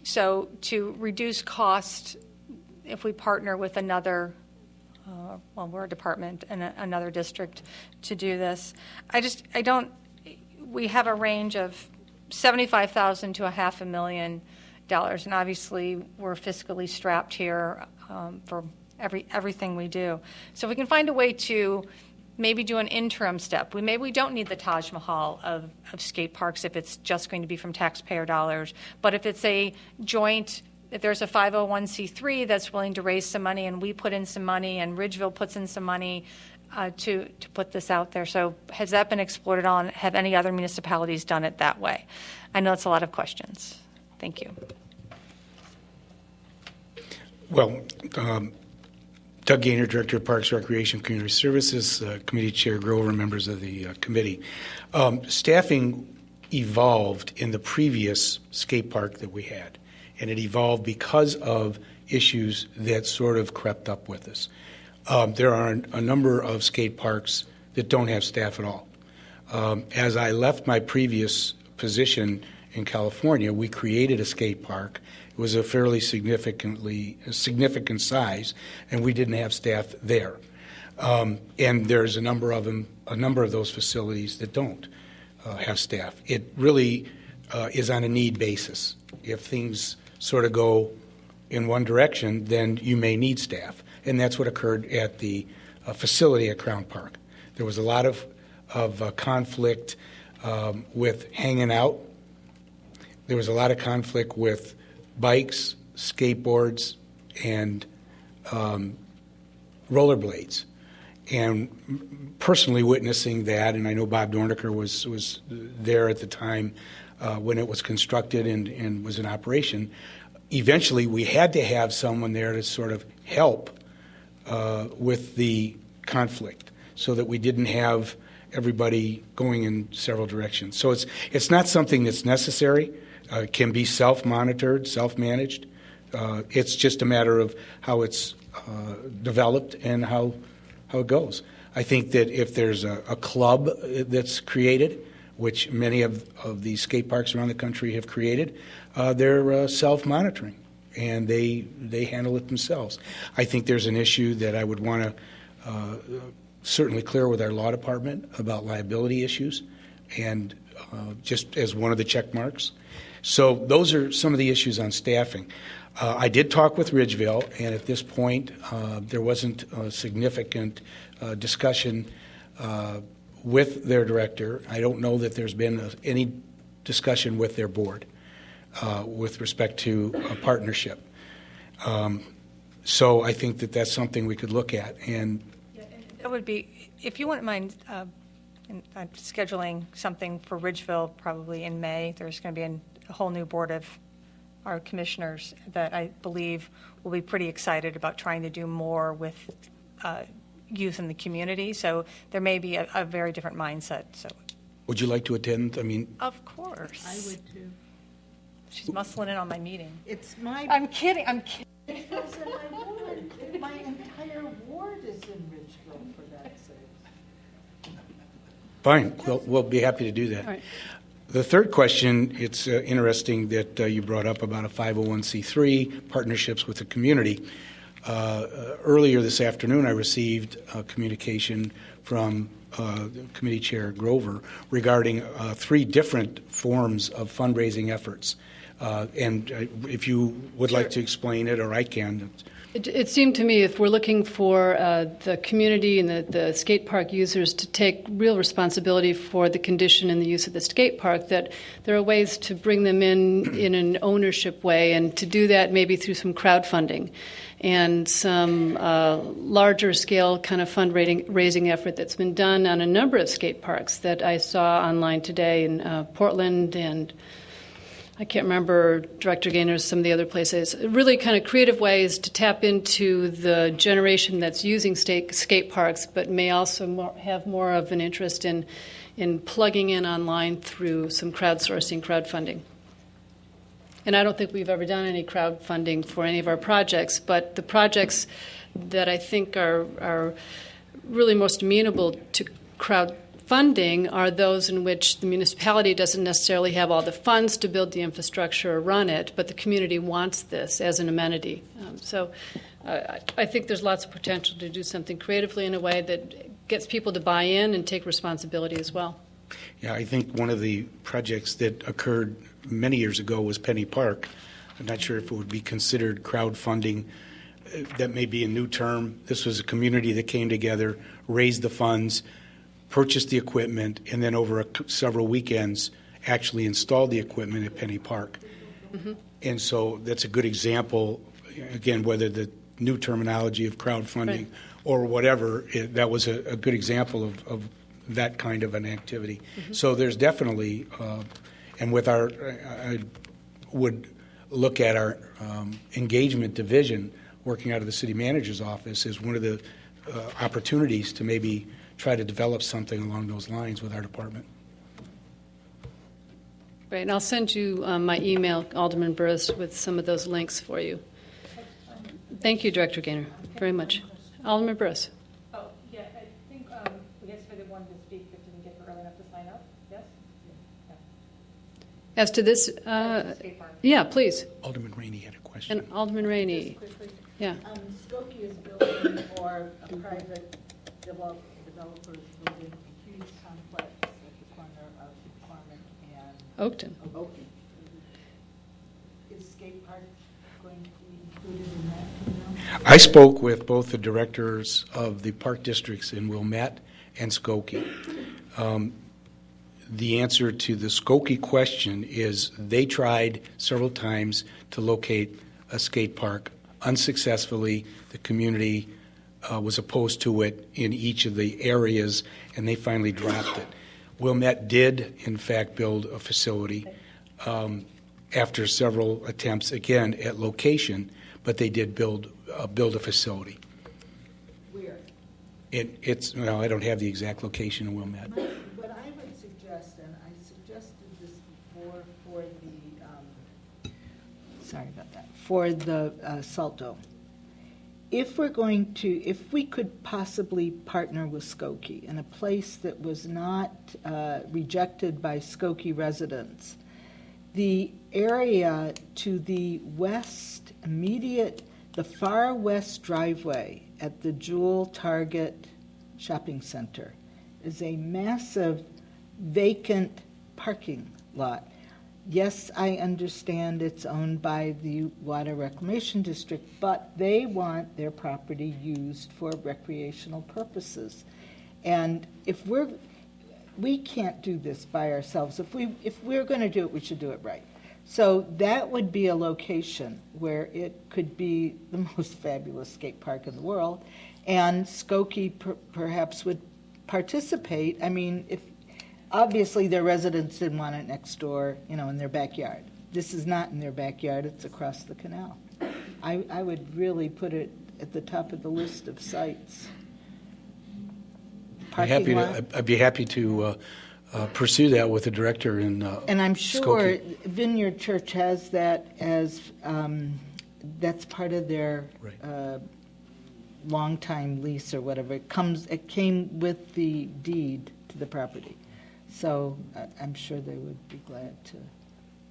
So to reduce cost if we partner with another, we're a department and another district to do this. We have a range of $75,000 to $500,000, and obviously we're fiscally strapped here for everything we do. So if we can find a way to maybe do an interim step. Maybe we don't need the Taj Mahal of skate parks if it's just going to be from taxpayer dollars. But if it's a joint, if there's a 501c3 that's willing to raise some money and we put in some money and Ridgeville puts in some money to put this out there. So has that been explored at all? And have any other municipalities done it that way? I know it's a lot of questions. Thank you. Well, Doug Gaynor, Director of Parks, Recreation, Community Services, Committee Chair Grover, members of the committee. Staffing evolved in the previous skate park that we had, and it evolved because of issues that sort of crept up with us. There are a number of skate parks that don't have staff at all. As I left my previous position in California, we created a skate park. It was a fairly significant size, and we didn't have staff there. And there's a number of those facilities that don't have staff. It really is on a need basis. If things sort of go in one direction, then you may need staff, and that's what occurred at the facility at Crown Park. There was a lot of conflict with hanging out. There was a lot of conflict with bikes, skateboards, and rollerblades. And personally witnessing that, and I know Bob Dornicker was there at the time when it was constructed and was in operation, eventually we had to have someone there to sort of help with the conflict so that we didn't have everybody going in several directions. So it's not something that's necessary. It can be self-monitored, self-managed. It's just a matter of how it's developed and how it goes. I think that if there's a club that's created, which many of these skate parks around the country have created, they're self-monitoring, and they handle it themselves. I think there's an issue that I would want to certainly clear with our law department about liability issues, and just as one of the check marks. So those are some of the issues on staffing. I did talk with Ridgeville, and at this point, there wasn't a significant discussion with their director. I don't know that there's been any discussion with their board with respect to a partnership. So I think that that's something we could look at. And that would be, if you wouldn't mind scheduling something for Ridgeville probably in May. There's going to be a whole new board of our commissioners that I believe will be pretty excited about trying to do more with youth in the community. So there may be a very different mindset. So, would you like to attend? I mean, of course. I would too. She's muscling in on my meeting. It's my. I'm kidding. Because my entire ward is in Ridgeville, for that sake. Fine. We'll be happy to do that. All right. The third question, it's interesting that you brought up about a 501c3, partnerships with the community. Earlier this afternoon, I received a communication from Committee Chair Grover regarding 3 different forms of fundraising efforts. And if you would like to explain it, or I can. It seemed to me if we're looking for the community and the skate park users to take real responsibility for the condition and the use of the skate park, that there are ways to bring them in an ownership way, and to do that maybe through some crowdfunding and some larger scale kind of fundraising effort that's been done on a number of skate parks that I saw online today in Portland, and I can't remember Director Gaynor's, some of the other places. Really kind of creative ways to tap into the generation that's using skate parks, but may also have more of an interest in plugging in online through some crowdsourcing, crowdfunding. And I don't think we've ever done any crowdfunding for any of our projects, but the projects that I think are really most amenable to crowdfunding are those in which the municipality doesn't necessarily have all the funds to build the infrastructure or run it, but the community wants this as an amenity. So I think there's lots of potential to do something creatively in a way that gets people to buy in and take responsibility as well. Yeah, I think one of the projects that occurred many years ago was Penny Park. I'm not sure if it would be considered crowdfunding. That may be a new term. This was a community that came together, raised the funds, purchased the equipment, and then over several weekends actually installed the equipment at Penny Park. Mm-hmm. And so that's a good example, again, whether the new terminology of crowdfunding right. or whatever, that was a good example of that kind of an activity. Mm-hmm. So there's definitely, and with our, I would look at our engagement division working out of the city manager's office as one of the opportunities to maybe try to develop something along those lines with our department. Right, and I'll send you my email, Alderman Burris, with some of those links for you. Thank you, Director Gaynor, very much. Alderman Burris. Oh, yeah, I think we had somebody that wanted to speak but didn't get here early enough to sign up. Yes? Yeah. As to this, yeah, please. Alderman Rainey had a question. And Alderman Rainey. Yeah. Skokie is building for a private developer's building a huge complex at the corner of Corman and Oakton. Is skate park going to be included in that? I spoke with both the directors of the park districts in Wilmette and Skokie. The answer to the Skokie question is they tried several times to locate a skate park. Unsuccessfully, the community was opposed to it in each of the areas, and they finally dropped it. Wilmette did, in fact, build a facility after several attempts, again, at location, but they did build a facility. Where? It's well, I don't have the exact location in Wilmette. What I would suggest, and I suggested this before for the, sorry about that, for the Salt Dome. If we could possibly partner with Skokie in a place that was not rejected by Skokie residents, the area to the west, the far west driveway at the Jewel Target Shopping Center is a massive vacant parking lot. Yes, I understand it's owned by the Water Reclamation District, but they want their property used for recreational purposes. And we can't do this by ourselves. If we're going to do it, we should do it right. So that would be a location where it could be the most fabulous skate park in the world, and Skokie perhaps would participate. I mean, if obviously their residents didn't want it next door, in their backyard. This is not in their backyard, it's across the canal. I would really put it at the top of the list of sites. I'd be happy to pursue that with the director in and I'm sure Skokie. Vineyard Church has that as that's part of their long-time lease or whatever. It came with the deed to the property. So I'm sure they would be glad to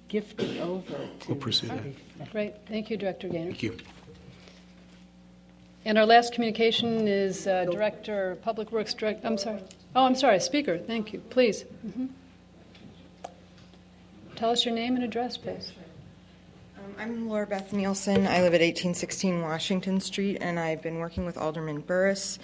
gift it over to We'll pursue that. Great. Thank you, Director Gaynor. Thank you. And our last communication is Director Public Works Director. I'm sorry, Speaker. Thank you. Please. Mm-hmm. Tell us your name and address, please. I'm Laura Beth Nielsen. I live at 1816 Washington Street, and I've been working with Alderman Burris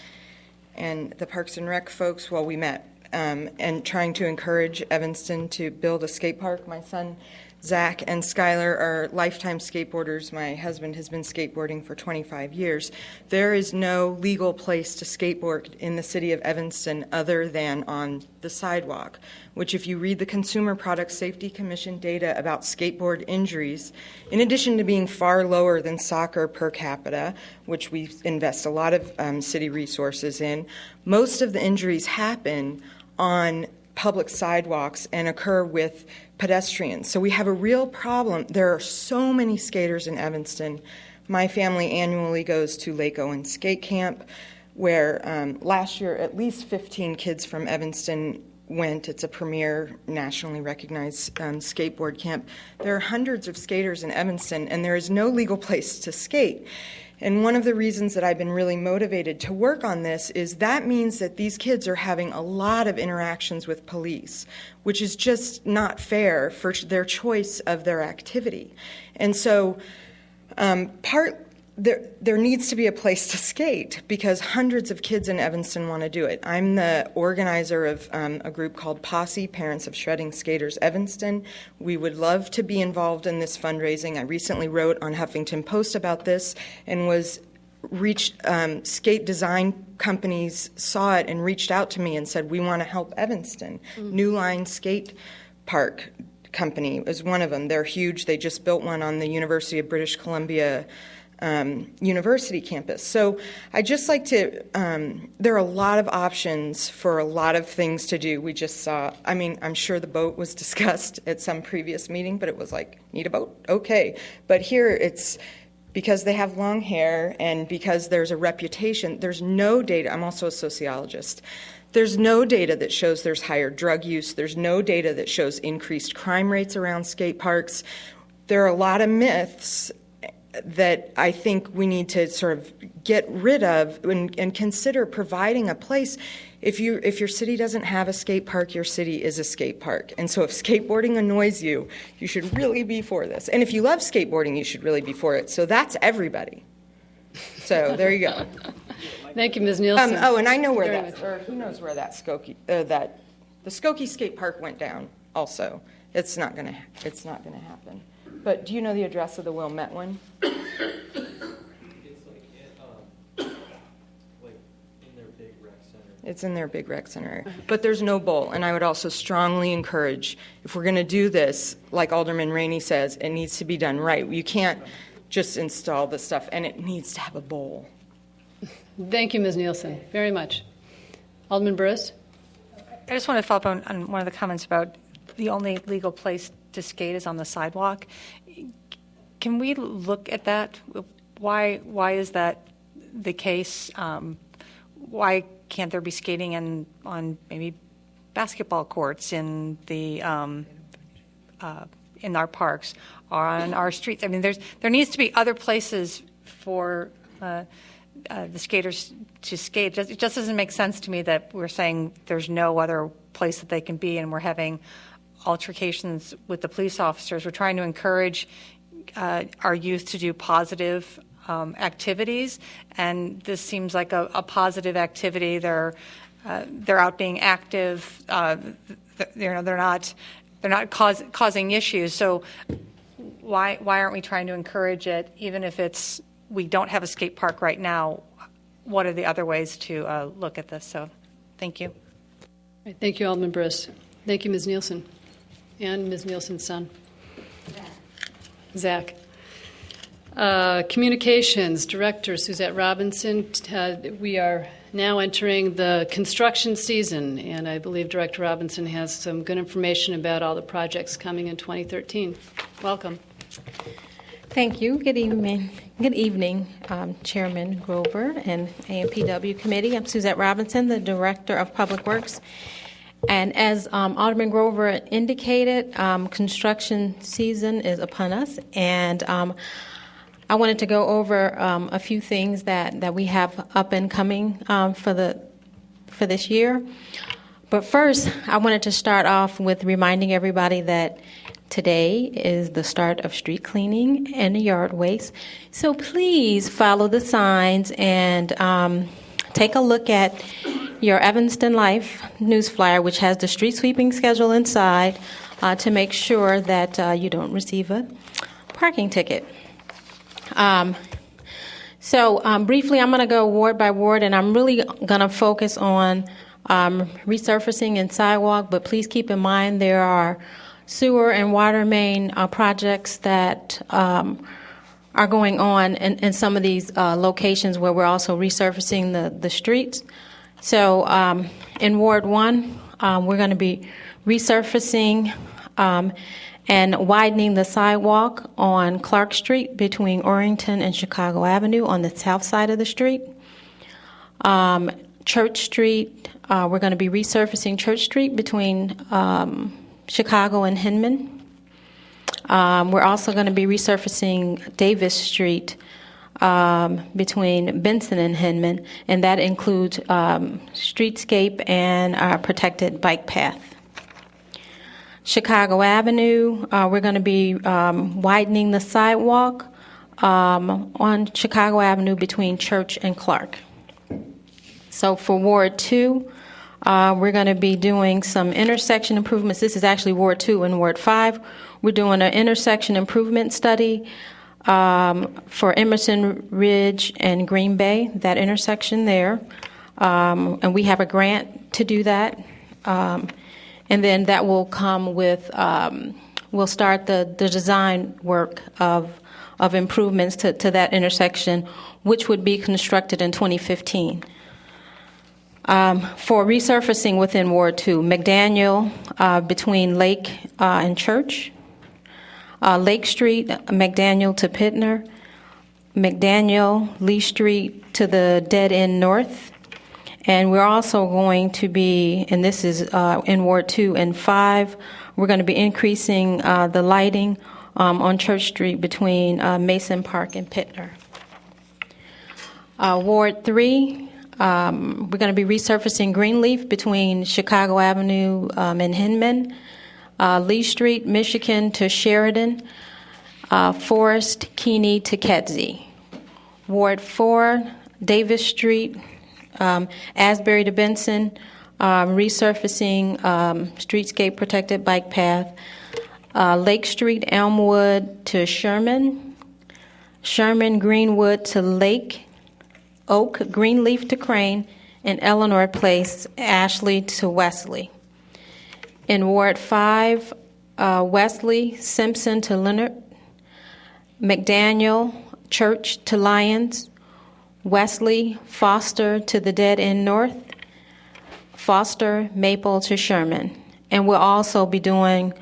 and the Parks and Rec folks while we met. And trying to encourage Evanston to build a skate park. My son, Zach, and Skylar are lifetime skateboarders. My husband has been skateboarding for 25 years. There is no legal place to skateboard in the city of Evanston other than on the sidewalk, which if you read the Consumer Product Safety Commission data about skateboard injuries, in addition to being far lower than soccer per capita, which we invest a lot of city resources in, most of the injuries happen on public sidewalks and occur with pedestrians. So we have a real problem. There are so many skaters in Evanston. My family annually goes to Lake Owen Skate Camp, where last year at least 15 kids from Evanston went. It's a premier, nationally recognized skateboard camp. There are hundreds of skaters in Evanston, and there is no legal place to skate. And one of the reasons that I've been really motivated to work on this is that means that these kids are having a lot of interactions with police, which is just not fair for their choice of their activity. And so there needs to be a place to skate because hundreds of kids in Evanston want to do it. I'm the organizer of a group called Posse, Parents of Shredding Skaters Evanston. We would love to be involved in this fundraising. I recently wrote on Huffington Post about this and skate design companies saw it and reached out to me and said, we want to help Evanston. New Line Skate Park Company is one of them. They're huge. They just built one on the University of British Columbia university campus. So I just like to, there are a lot of options for a lot of things to do. We just saw, I'm sure the boat was discussed at some previous meeting, but it was like, need a boat? Okay. But here it's because they have long hair and because there's a reputation, there's no data. I'm also a sociologist. There's no data that shows there's higher drug use. There's no data that shows increased crime rates around skate parks. There are a lot of myths that I think we need to sort of get rid of and consider providing a place. If your city doesn't have a skate park, your city is a skate park. And so if skateboarding annoys you, you should really be for this. And if you love skateboarding, you should really be for it. So that's everybody. So there you go. Thank you, Ms. Nielsen. And I know where who knows where that the Skokie Skate Park went down also. It's not going to happen. But do you know the address of the Wilmette one? It's like in their big rec center. It's in their big rec center. But there's no bowl. And I would also strongly encourage, if we're going to do this, like Alderman Rainey says, it needs to be done right. You can't just install the stuff, and it needs to have a bowl. Thank you, Ms. Nielsen, very much. Alderman Burris? I just want to follow up on one of the comments about the only legal place to skate is on the sidewalk. Can we look at that? Why is that the case? Why can't there be skating on maybe basketball courts in our parks or on our streets? I mean, there needs to be other places for the skaters to skate. It just doesn't make sense to me that we're saying there's no other place that they can be, and we're having altercations with the police officers. We're trying to encourage our youth to do positive activities, and this seems like a positive activity. They're out being active. They're not causing issues. So why aren't we trying to encourage it, even if we don't have a skate park right now? What are the other ways to look at this? So, thank you. Thank you, Alderman Burris. Thank you, Ms. Nielsen. And Ms. Nielsen's son. Zach. Communications Director Suzette Robinson. We are now entering the construction season, and I believe Director Robinson has some good information about all the projects coming in 2013. Welcome. Thank you. Good evening. Good evening, Chairman Grover and AMPW Committee. I'm Suzette Robinson, the Director of Public Works. And as Alderman Grover indicated, construction season is upon us, and I wanted to go over a few things that we have up and coming for this year. But first, I wanted to start off with reminding everybody that today is the start of street cleaning and yard waste. So please follow the signs and take a look at your Evanston Life news flyer, which has the street sweeping schedule inside, to make sure that you don't receive a parking ticket. Briefly, I'm going to go ward by ward, and I'm really going to focus on resurfacing and sidewalk, but please keep in mind there are sewer and water main projects that are going on in some of these locations where we're also resurfacing the streets. So in Ward 1, we're going to be resurfacing and widening the sidewalk on Clark Street between Orrington and Chicago Avenue on the south side of the street. Church Street, we're going to be resurfacing Church Street between Chicago and Hinman. We're also going to be resurfacing Davis Street between Benson and Hinman, and that includes streetscape and protected bike path. Chicago Avenue, we're going to be widening the sidewalk on Chicago Avenue between Church and Clark. So for Ward 2, we're going to be doing some intersection improvements. This is actually Ward 2 and Ward 5. We're doing an intersection improvement study for Emerson Ridge and Green Bay, that intersection there. And we have a grant to do that. And then that will come with, we'll start the design work of improvements to that intersection, which would be constructed in 2015. For resurfacing within Ward 2, McDaniel between Lake and Church, Lake Street, McDaniel to Pittner, McDaniel, Lee Street to the dead end north. And we're also going to be, and this is in Ward 2 and 5, we're going to be increasing the lighting on Church Street between Mason Park and Pittner. Ward 3, we're going to be resurfacing Greenleaf between Chicago Avenue and Hinman, Lee Street, Michigan to Sheridan, Forest, Keeney to Kedzie. Ward 4, Davis Street, Asbury to Benson, resurfacing streetscape protected bike path, Lake Street, Elmwood to Sherman, Sherman, Greenwood to Lake, Oak, Greenleaf to Crane, and Eleanor Place, Ashley to Wesley. In Ward 5, Wesley, Simpson to Leonard, McDaniel, Church to Lyons, Wesley, Foster to the dead end north, Foster, Maple to Sherman. And we'll also be doing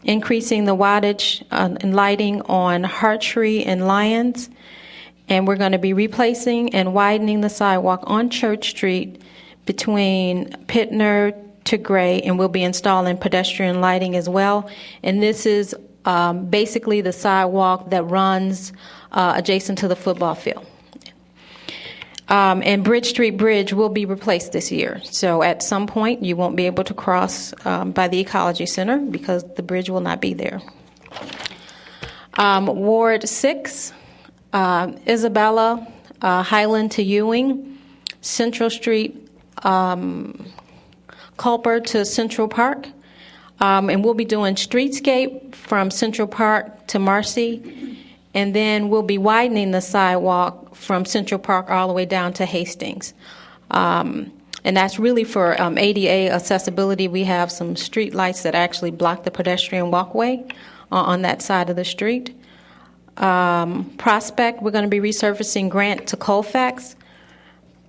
increasing the wattage and lighting on Hartree and Lyons. And we're going to be replacing and widening the sidewalk on Church Street between Pittner to Gray, and we'll be installing pedestrian lighting as well. And this is basically the sidewalk that runs adjacent to the football field. And Bridge Street Bridge will be replaced this year. So at some point, you won't be able to cross by the Ecology Center because the bridge will not be there. Ward 6, Isabella, Highland to Ewing, Central Street, Culper to Central Park. And we'll be doing streetscape from Central Park to Marcy. And then we'll be widening the sidewalk from Central Park all the way down to Hastings. And that's really for ADA accessibility. We have some street lights that actually block the pedestrian walkway on that side of the street. Prospect, we're going to be resurfacing Grant to Colfax.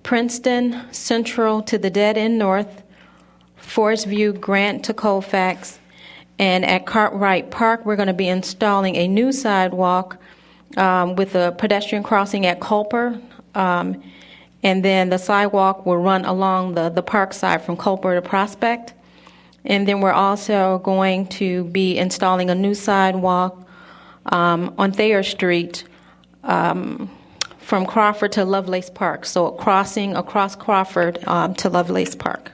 Princeton, Central to the dead end north. Forest View, Grant to Colfax. And at Cartwright Park, we're going to be installing a new sidewalk with a pedestrian crossing at Culper. And then the sidewalk will run along the park side from Culper to Prospect. And then we're also going to be installing a new sidewalk on Thayer Street from Crawford to Lovelace Park. So crossing across Crawford to Lovelace Park.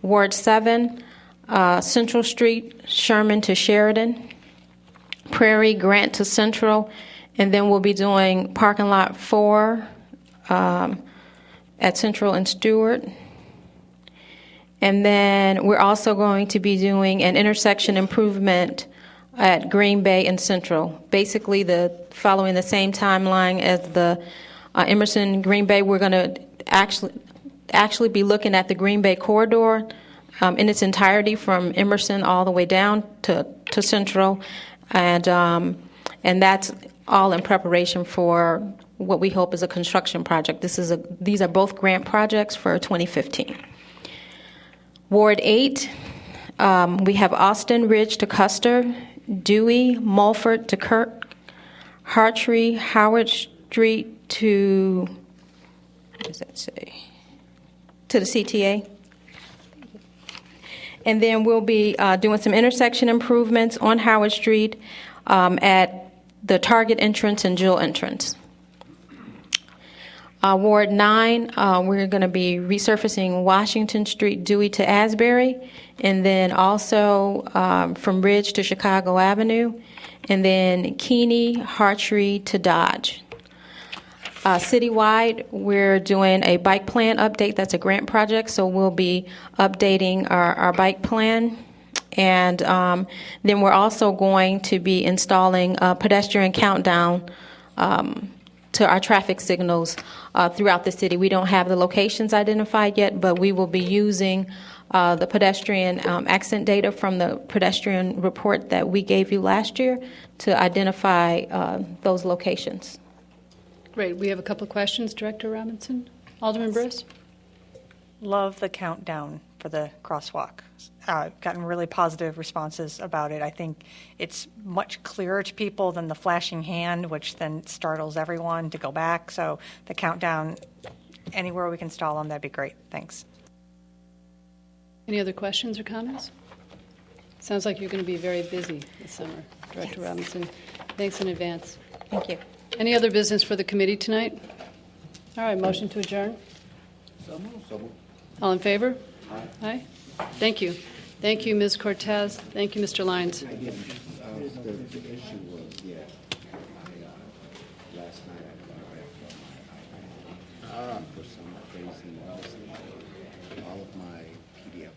Ward 7, Central Street, Sherman to Sheridan, Prairie, Grant to Central, and then we'll be doing parking lot 4 at Central and Stewart. And then we're also going to be doing an intersection improvement at Green Bay and Central. Basically, following the same timeline as the Emerson Green Bay, we're going to actually be looking at the Green Bay corridor in its entirety from Emerson all the way down to Central, and that's all in preparation for what we hope is a construction project. These are both grant projects for 2015. Ward 8, we have Austin Ridge to Custer, Dewey, Mulford to Kirk, Hartree, Howard Street to, what does that say? To the CTA. And then we'll be doing some intersection improvements on Howard Street at the Target entrance and Jill entrance. Ward 9, we're going to be resurfacing Washington Street, Dewey to Asbury, and then also from Ridge to Chicago Avenue, and then Keeney, Hartree to Dodge. Citywide, we're doing a bike plan update. That's a grant project, so we'll be updating our bike plan. And then we're also going to be installing a pedestrian countdown to our traffic signals throughout the city. We don't have the locations identified yet, but we will be using the pedestrian accent data from the pedestrian report that we gave you last year to identify those locations. Great. We have a couple of questions, Director Robinson. Alderman Burris? Love the countdown for the crosswalk. Gotten really positive responses about it. I think it's much clearer to people than the flashing hand, which then startles everyone to go back. So the countdown, anywhere we can install them, that'd be great. Thanks. Any other questions or comments? Sounds like you're going to be very busy this summer, Director Robinson. Thanks in advance. Thank you. Any other business for the committee tonight? All right, motion to adjourn. All in favor? Aye. Thank you. Thank you, Ms. Cortez. Thank you, Mr. Lyons. The issue was, last night I for some crazy, all of my PDF